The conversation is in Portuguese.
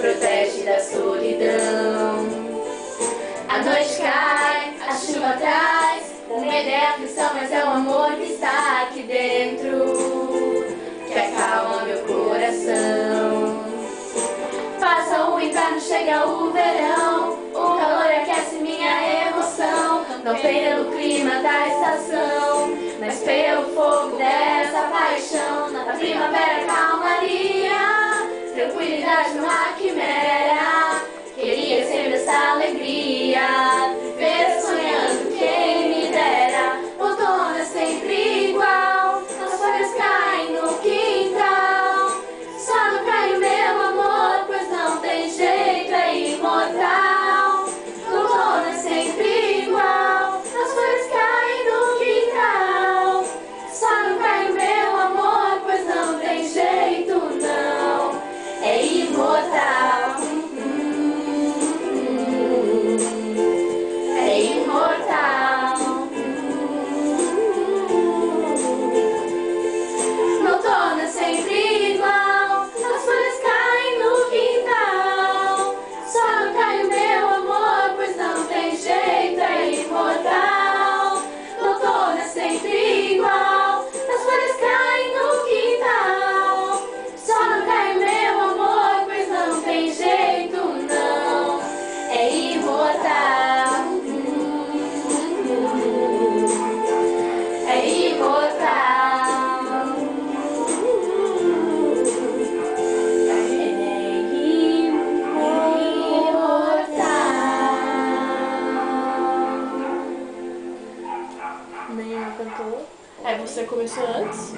protege da solidão. A noite cai, a chuva traz, o medo é a aflição, mas é o amor que está aqui dentro, que acalma meu coração. Passa o inverno, chega o verão, o calor aquece minha emoção. Não pelo clima da estação, mas pelo fogo dessa paixão. Na primavera, calmaria, tranquilidade numa quimera. Queria sempre essa alegria, viver sonhando, quem me dera. Outono é sempre igual, as folhas caem no quintal. Só não cai o meu amor, pois não tem jeito, é imortal. Outono é sempre igual, as folhas caem no quintal. Só não cai o meu amor, pois não tem jeito, não, é imortal. É imortal. No outono é sempre igual, as folhas caem no quintal. Só não cai o meu amor, pois não tem jeito, é imortal. No outono é sempre igual, as folhas caem no quintal. Só não cai o meu amor, pois não tem jeito, não, é imortal. É imortal. Nem ela cantou. Aí você começou antes?